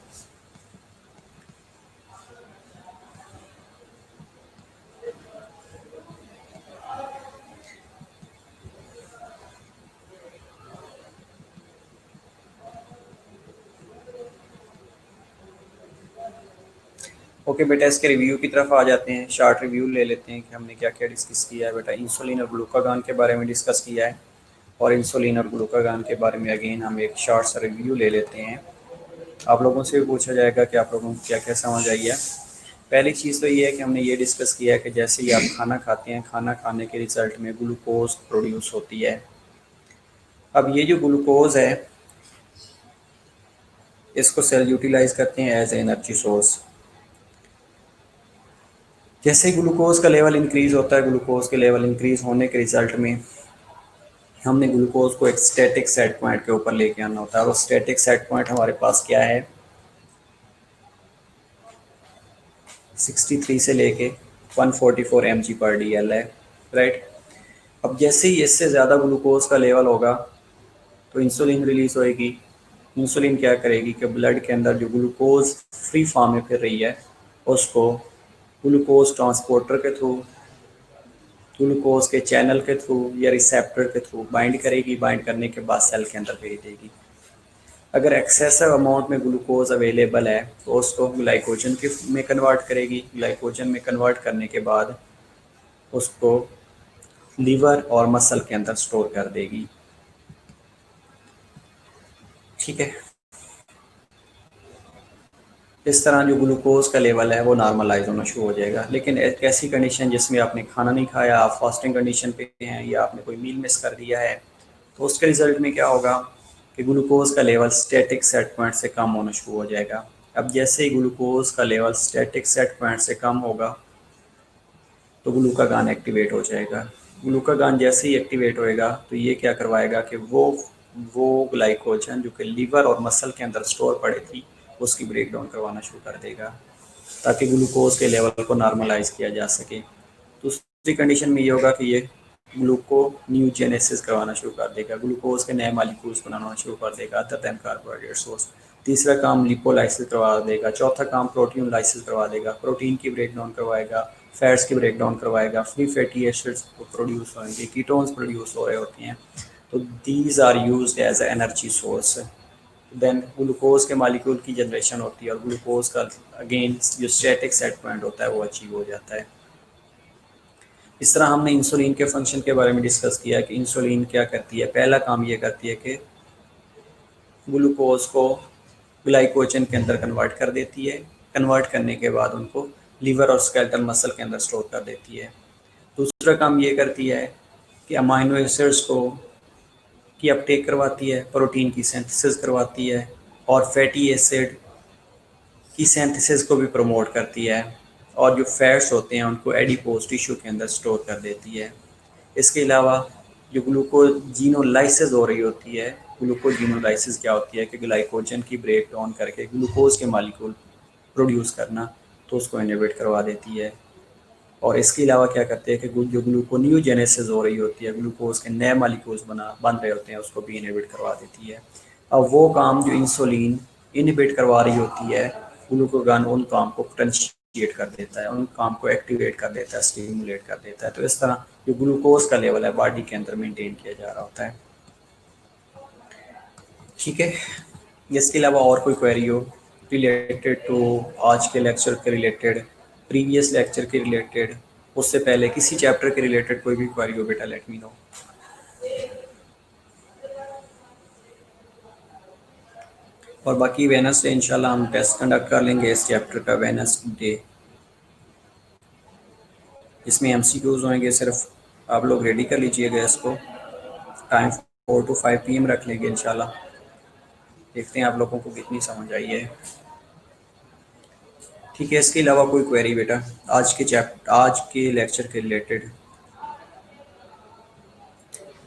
ओके बेटा, इसके रिव्यू की तरफ आ जाते हैं। शॉर्ट रिव्यू ले लेते हैं कि हमने क्या क्या डिस्कस किया है। बेटा इंसुलिन और ग्लूकागॉन के बारे में डिस्कस किया है, और इंसुलिन और ग्लूकागॉन के बारे में अगेन हम एक शॉर्ट सा रिव्यू ले लेते हैं। आप लोगों से भी पूछा जाएगा कि आप लोगों को क्या क्या समझ आई है। पहली चीज़ तो ये है कि हमने ये डिस्कस किया है कि जैसे ही आप खाना खाते हैं, खाना खाने के रिजल्ट में ग्लूकोज प्रोड्यूस होती है। अब ये जो ग्लूकोज है, इसको सेल यूटिलाइज करते हैं एज एनर्जी सोर्स। जैसे ही ग्लूकोज का लेवल इंक्रीज होता है, ग्लूकोज के लेवल इंक्रीज होने के रिजल्ट में हमने ग्लूकोज को एक स्टैटिक सेट पॉइंट के ऊपर लेके आना होता है। और स्टैटिक सेट पॉइंट हमारे पास क्या है? 63 से लेके 144 mg पर DL है, राइट। अब जैसे ही इससे ज़्यादा ग्लूकोज का लेवल होगा तो इंसुलिन रिलीज होएगी। इंसुलिन क्या करेगी कि ब्लड के अंदर जो ग्लूकोज फ्री फॉर्म में फिर रही है उसको ग्लूकोज ट्रांसपोर्टर के थ्रू, ग्लूकोज के चैनल के थ्रू या रिसेप्टर के थ्रू बाइंड करेगी। बाइंड करने के बाद सेल के अंदर भेज देगी। अगर एक्सेसिव अमाउंट में ग्लूकोज अवेलेबल है तो उसको ग्लाइकोजन के में कन्वर्ट करेगी। ग्लाइकोजन में कन्वर्ट करने के बाद उसको लीवर और मसल के अंदर स्टोर कर देगी। ठीक है, इस तरह जो ग्लूकोज का लेवल है वो नॉर्मलाइज होना शुरू हो जाएगा। लेकिन एक ऐसी कंडीशन जिसमें आपने खाना नहीं खाया, आप फास्टिंग कंडीशन पे हैं या आपने कोई मील मिस कर दिया है, तो उसके रिजल्ट में क्या होगा कि ग्लूकोज का लेवल स्टैटिक सेट पॉइंट से कम होना शुरू हो जाएगा। अब जैसे ही ग्लूकोज का लेवल स्टैटिक सेट पॉइंट से कम होगा तो ग्लूकागान एक्टिवेट हो जाएगा। ग्लूकागान जैसे ही एक्टिवेट होएगा तो ये क्या करवाएगा कि वो ग्लाइकोजन जो कि लीवर और मसल के अंदर स्टोर पड़ी थी उसकी ब्रेक डाउन करवाना शुरू कर देगा ताकि ग्लूकोज के लेवल को नॉर्मलाइज किया जा सके। दूसरी कंडीशन में ये होगा कि ये ग्लूकोन्यूजेनेसिस करवाना शुरू कर देगा, ग्लूकोज के नए मालिक्यूल्स बनाना शुरू कर देगा अदर देन कार्बोहाइड्रेट सोर्स। तीसरा काम लिपोलाइसिस करवा देगा। चौथा काम प्रोटीन लाइसिस करवा देगा, प्रोटीन की ब्रेक डाउन करवाएगा, फैट्स की ब्रेक डाउन करवाएगा, फ्री फैटी एसिड्स प्रोड्यूस होंगे, कीटोन्स प्रोड्यूस हो रहे होते हैं, तो these are used as energy source. Then glucose के मालिक्यूल की जनरेशन होती है और ग्लूकोज का अगेन जो स्टैटिक सेट पॉइंट होता है वो अचीव हो जाता है। इस तरह हमने इंसुलिन के फंक्शन के बारे में डिस्कस किया कि इंसुलिन क्या करती है। पहला काम ये करती है कि ग्लूकोज को ग्लाइकोजन के अंदर कन्वर्ट कर देती है। कन्वर्ट करने के बाद उनको लीवर और स्केलेटल मसल के अंदर स्टोर कर देती है। दूसरा काम ये करती है कि अमाइनो एसिड्स को की अपटेक करवाती है, प्रोटीन की सिंथेसिस करवाती है और फैटी एसिड की सिंथेसिस को भी प्रमोट करती है और जो फैट्स होते हैं उनको एडिपोज टिश्यू के अंदर स्टोर कर देती है। इसके अलावा जो ग्लूकोजीनोलाइसिस हो रही होती है, ग्लूकोजीनोलाइसिस क्या होती है कि ग्लाइकोजन की ब्रेक डाउन करके ग्लूकोज के मालिक्यूल प्रोड्यूस करना, तो उसको इनहिबिट करवा देती है। और इसके अलावा क्या करते हैं कि जो ग्लूकोन्यूजेनेसिस हो रही होती है, ग्लूकोज के नए मालिक्यूल्स बन रहे होते हैं, उसको भी इनहिबिट करवा देती है। अब वो काम जो इंसुलिन इनहिबिट करवा रही होती है, ग्लूकोगान उन काम को पोटेंशिएट कर देता है, उन काम को एक्टिवेट कर देता है, स्टिमुलेट कर देता है। तो इस तरह जो ग्लूकोज का लेवल है बॉडी के अंदर मेंटेन किया जा रहा होता है। ठीक है, इसके अलावा और कोई क्वेरी हो रिलेटेड टू आज के लेक्चर के रिलेटेड, प्रीवियस लेक्चर के रिलेटेड, उससे पहले किसी चैप्टर के रिलेटेड कोई भी क्वेरी हो बेटा लेट मी नो। और बाकी वेनसडे इंशाल्लाह हम टेस्ट कंडक्ट कर लेंगे इस चैप्टर का वेनसडे, इसमें एमसीक्यूज होंगे। सिर्फ आप लोग रेडी कर लीजिएगा इसको। टाइम 4 to 5 PM रख लेंगे इंशाल्लाह। देखते हैं आप लोगों को कितनी समझ आई है। ठीक है, इसके अलावा कोई क्वेरी बेटा आज के लेक्चर के रिलेटेड?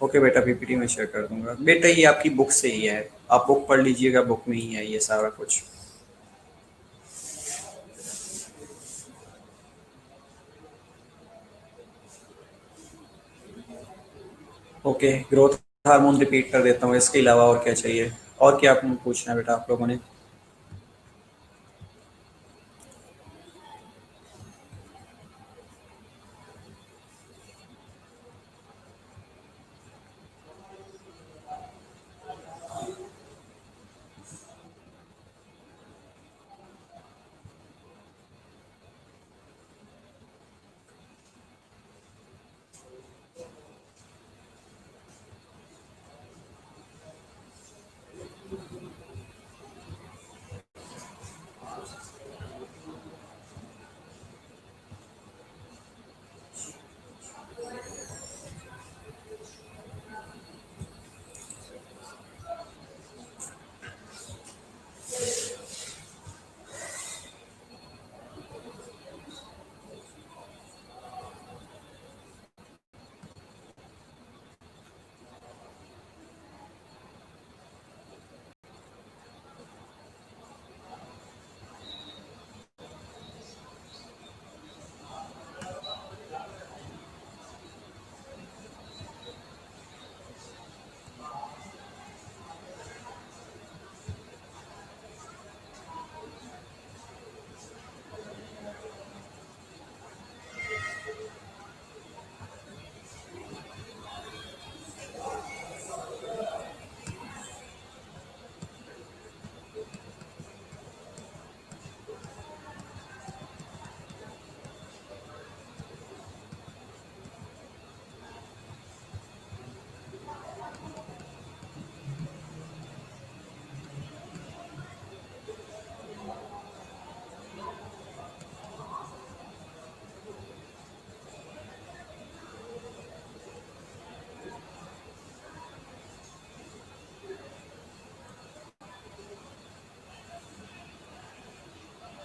ओके बेटा, पीपीटी में शेयर कर दूंगा बेटा। ये आपकी बुक से ही है, आप बुक पढ़ लीजिएगा, बुक में ही है ये सारा कुछ। ओके, ग्रोथ हार्मोन रिपीट कर देता हूँ। इसके अलावा और क्या चाहिए, और क्या आपको पूछना है बेटा आप लोगों ने?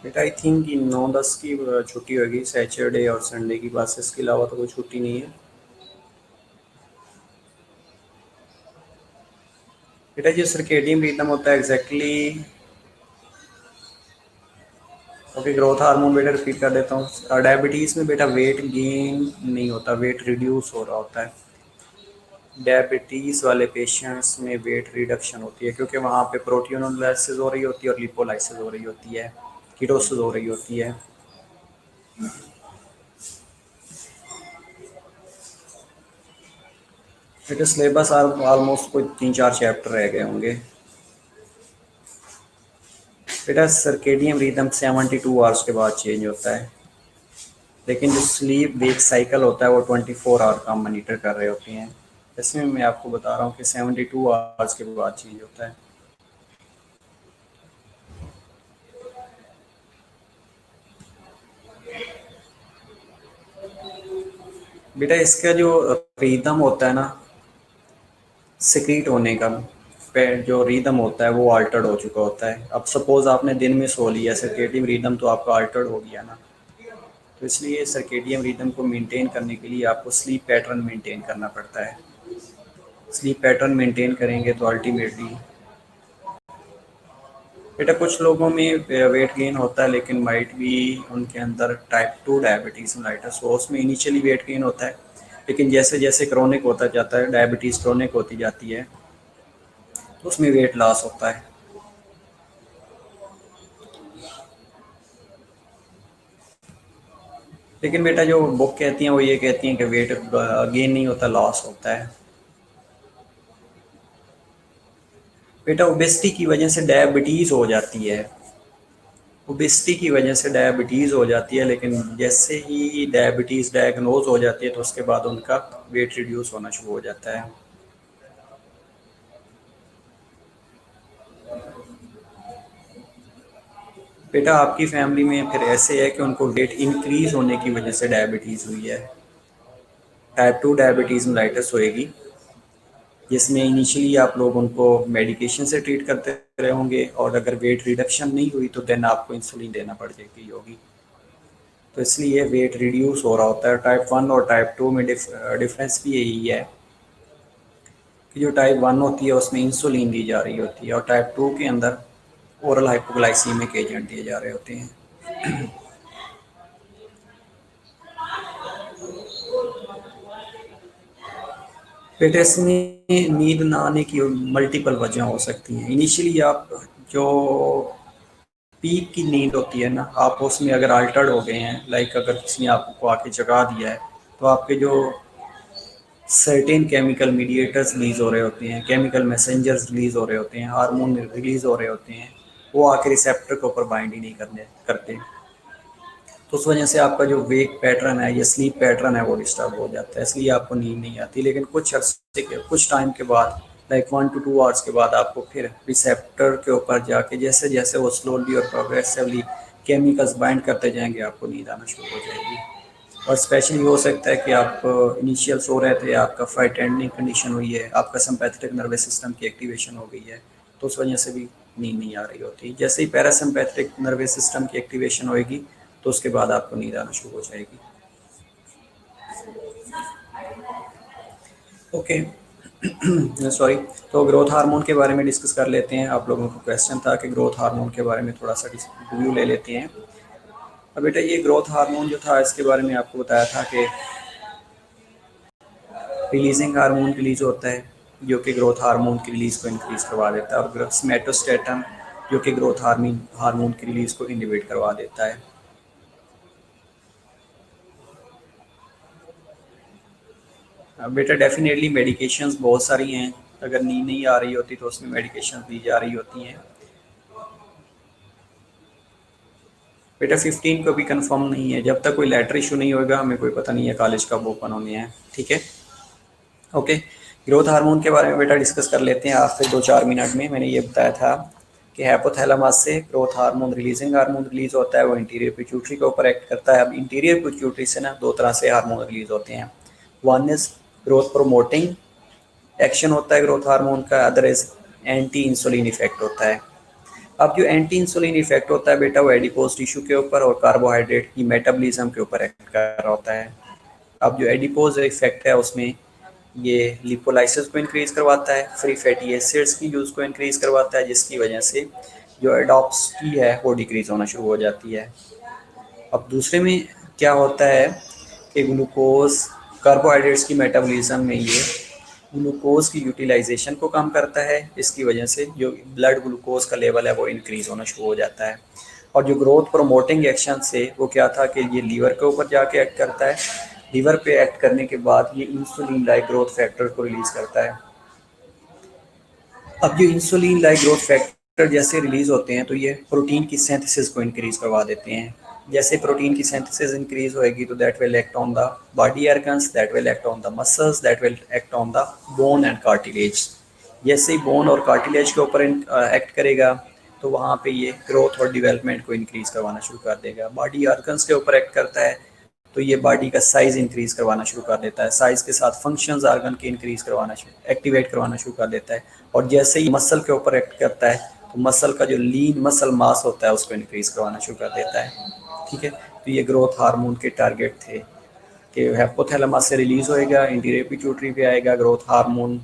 बेटा आई थिंक कि 9-10 की छुट्टी होगी सैटरडे और संडे की, बस इसके अलावा तो कोई छुट्टी नहीं है। बेटा जो सर्केडियन रिदम होता है एग्जैक्टली, ओके ग्रोथ हार्मोन बेटा रिपीट कर देता हूँ। डायबिटीज़ में बेटा वेट गेन नहीं होता, वेट रिड्यूस हो रहा होता है। डायबिटीज़ वाले पेशेंट्स में वेट रिडक्शन होती है क्योंकि वहाँ पे प्रोटीनोलाइसिस हो रही होती है और लिपोलाइसिस हो रही होती है, कीटोसिस हो रही होती है। बेटा सिलेबस ऑलमोस्ट कोई 3-4 चैप्टर रह गए होंगे। बेटा सर्केडियन रिदम 72 आवर्स के बाद चेंज होता है, लेकिन जो स्लीप वेक साइकिल होता है वो 24 आवर का मॉनिटर कर रहे होते हैं। इसमें मैं आपको बता रहा हूँ कि 72 आवर्स के बाद चेंज होता है। बेटा इसका जो रिदम होता है ना सिक्रीट होने का, जो रिदम होता है वो अल्टर्ड हो चुका होता है। अब सपोज आपने दिन में सो लिया, सर्केडियन रिदम तो आपका अल्टर्ड हो गया ना, तो इसलिए सर्केडियन रिदम को मेंटेन करने के लिए आपको स्लीप पैटर्न मेंटेन करना पड़ता है। स्लीप पैटर्न मेंटेन करेंगे तो अल्टीमेटली बेटा कुछ लोगों में वेट गेन होता है, लेकिन माइट भी उनके अंदर टाइप 2 डायबिटीज़ मेलाइटस हो, उसमें इनिशियली वेट गेन होता है, लेकिन जैसे जैसे क्रोनिक होता जाता है, डायबिटीज़ क्रोनिक होती जाती है, तो उसमें वेट लॉस होता है। लेकिन बेटा जो बुक कहती हैं वो ये कहती हैं कि वेट गेन नहीं होता, लॉस होता है। बेटा ओबेसिटी की वजह से डायबिटीज़ हो जाती है, ओबेसिटी की वजह से डायबिटीज़ हो जाती है, लेकिन जैसे ही डायबिटीज़ डायग्नोज हो जाती है तो उसके बाद उनका वेट रिड्यूस होना शुरू हो जाता है। बेटा आपकी फैमिली में फिर ऐसे है कि उनको वेट इंक्रीज होने की वजह से डायबिटीज़ हुई है, टाइप 2 डायबिटीज़ मेलाइटस होएगी, जिसमें इनिशियली आप लोग उनको मेडिकेशन से ट्रीट करते रहे होंगे, और अगर वेट रिडक्शन नहीं हुई तो देन आपको इंसुलिन देना पड़ जाएगी होगी। तो इसलिए वेट रिड्यूस हो रहा होता है। टाइप 1 और टाइप 2 में डिफरेंस भी यही है कि जो टाइप 1 होती है उसमें इंसुलिन दी जा रही होती है, और टाइप 2 के अंदर ओरल हाइपोग्लाइसीमिक एजेंट दिए जा रहे होते हैं। बेटे इसमें नींद ना आने की मल्टीपल वजह हो सकती हैं। इनिशियली आप जो पीक की नींद होती है ना, आप उसमें अगर अल्टर्ड हो गए हैं, लाइक अगर किसी ने आपको आके जगा दिया है, तो आपके जो सर्टेन केमिकल मीडिएटर्स रिलीज हो रहे होते हैं, केमिकल मैसेंजर्स रिलीज हो रहे होते हैं, हार्मोन रिलीज हो रहे होते हैं, वो आके रिसेप्टर के ऊपर बाइंड ही नहीं करने करते। तो उस वजह से आपका जो वेक पैटर्न है या स्लीप पैटर्न है वो डिस्टर्ब हो जाता है, इसलिए आपको नींद नहीं आती। लेकिन कुछ अर्से के कुछ टाइम के बाद, लाइक 1 to 2 आवर्स के बाद, आपको फिर रिसेप्टर के ऊपर जाके जैसे जैसे वो स्लोली और प्रोग्रेसिवली केमिकल्स बाइंड करते जाएंगे, आपको नींद आना शुरू हो जाएगी। और स्पेशली हो सकता है कि आप इनिशियल सो रहे थे, आपका फ्राइटेंडिंग कंडीशन हुई है, आपका सिंपैथेटिक नर्वस सिस्टम की एक्टिवेशन हो गई है, तो उस वजह से भी नींद नहीं आ रही होती। जैसे ही पैरासिम्पैथेटिक नर्वस सिस्टम की एक्टिवेशन होएगी तो उसके बाद आपको नींद आना शुरू हो जाएगी। Okay sorry. तो ग्रोथ हार्मोन के बारे में डिस्कस कर लेते हैं। आप लोगों को क्वेश्चन था कि ग्रोथ हार्मोन के बारे में थोड़ा सा रिव्यू ले लेते हैं। अब बेटा ये ग्रोथ हार्मोन जो था इसके बारे में आपको बताया था कि रिलीजिंग हार्मोन रिलीज होता है जो कि ग्रोथ हार्मोन की रिलीज को इंक्रीज करवा देता है, और स्मेटोस्टेटन जो कि ग्रोथ हार्मोन हार्मोन की रिलीज को इनहिबिट करवा देता है। अब बेटा डेफिनेटली मेडिकेशंस बहुत सारी हैं, अगर नींद नहीं आ रही होती तो उसमें मेडिकेशन दी जा रही होती हैं। बेटा 15 को भी कंफर्म नहीं है, जब तक कोई लेटर इशू नहीं होगा हमें कोई पता नहीं है कॉलेज कब ओपन होने हैं। ठीक है, ओके। ग्रोथ हार्मोन के बारे में बेटा डिस्कस कर लेते हैं आफ्टर 2-4 मिनट में। मैंने ये बताया था कि हाइपोथैलेमस से growth hormone releasing hormone release होता है, वो इंटीरियर पिट्यूटरी के ऊपर एक्ट करता है। अब इंटीरियर पिट्यूटरी से ना दो तरह से हार्मोन रिलीज होते हैं। One is growth promoting action होता है ग्रोथ हार्मोन का, other is anti insulin effect होता है। अब जो एंटी इंसुलिन इफेक्ट होता है बेटा वो एडिपोज टिश्यू के ऊपर और कार्बोहाइड्रेट की मेटाबॉलिज्म के ऊपर एक्ट कर रहा होता है। अब जो एडिपोज इफेक्ट है उसमें ये लिपोलाइसिस को इंक्रीज करवाता है, फ्री फैटी एसिड्स की यूज़ को इंक्रीज करवाता है, जिसकी वजह से जो एडॉप्सिटी है वो डिक्रीज होना शुरू हो जाती है। अब दूसरे में क्या होता है कि ग्लूकोज कार्बोहाइड्रेट्स की मेटाबॉलिज्म में ये ग्लूकोज की यूटिलाइजेशन को कम करता है, इसकी वजह से जो ब्लड ग्लूकोज का लेवल है वो इंक्रीज होना शुरू हो जाता है। और जो ग्रोथ प्रोमोटिंग एक्शन से वो क्या था कि ये लीवर के ऊपर जाके एक्ट करता है, लीवर पे एक्ट करने के बाद ये इंसुलिन लाइक ग्रोथ फैक्टर को रिलीज करता है। अब जो इंसुलिन लाइक ग्रोथ फैक्टर जैसे रिलीज होते हैं तो ये प्रोटीन की सिंथेसिस को इंक्रीज करवा देते हैं। जैसे प्रोटीन की सिंथेसिस इंक्रीज होएगी तो that will act on the body organs, that will act on the muscles, that will act on the bone and cartilage. जैसे ही बोन और कार्टिलेज के ऊपर एक्ट करेगा तो वहाँ पे ये ग्रोथ और डेवलपमेंट को इंक्रीज करवाना शुरू कर देगा। बॉडी ऑर्गन्स के ऊपर एक्ट करता है तो ये बॉडी का साइज इंक्रीज करवाना शुरू कर देता है, साइज के साथ फंक्शंस ऑर्गन के इंक्रीज करवाना शुरू एक्टिवेट करवाना शुरू कर देता है। और जैसे ही मसल के ऊपर एक्ट करता है तो मसल का जो लीन मसल मास होता है उसको इंक्रीज करवाना शुरू कर देता है। ठीक है, तो ये ग्रोथ हार्मोन के टारगेट थे कि हाइपोथैलेमस से रिलीज होएगा, इंटीरियर पिट्यूटरी पे आएगा, ग्रोथ हार्मोन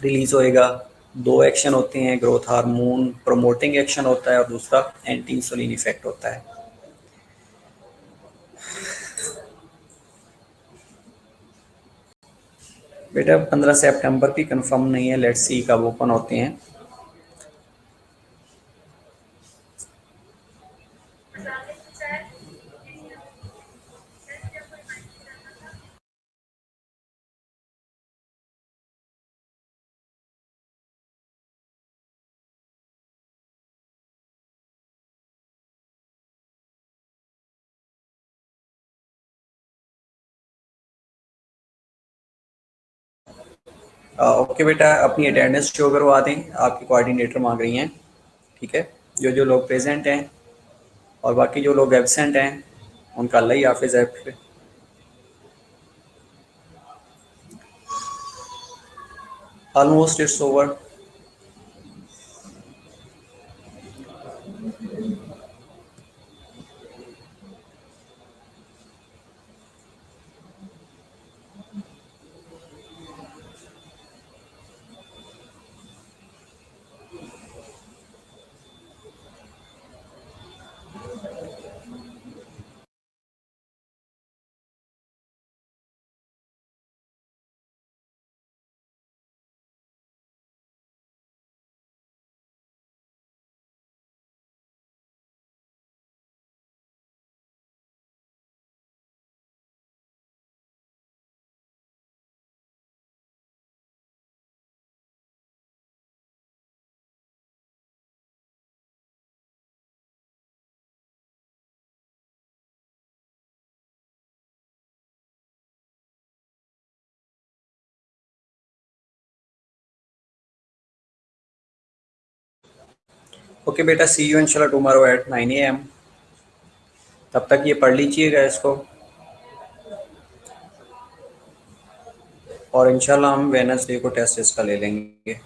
रिलीज होएगा। दो एक्शन होते हैं, ग्रोथ हार्मोन प्रोमोटिंग एक्शन होता है और दूसरा एंटी इंसुलिन इफेक्ट होता है। बेटा 15 सितंबर की कंफर्म नहीं है, लेट्स सी कब ओपन होते हैं। ओके बेटा, अपनी अटेंडेंस शो करवा दें, आपकी कोऑर्डिनेटर मांग रही हैं। ठीक है, जो जो लोग प्रेजेंट हैं और बाकी जो लोग एब्सेंट हैं उनका अल्लाह ही हाफिज़ है। Almost it's over. ओके बेटा, सी यू इंशाल्लाह टुमारो एट 9 AM। तब तक ये पढ़ लीजिएगा इसको और इंशाल्लाह हम वेडनेसडे को टेस्ट इसका ले लेंगे।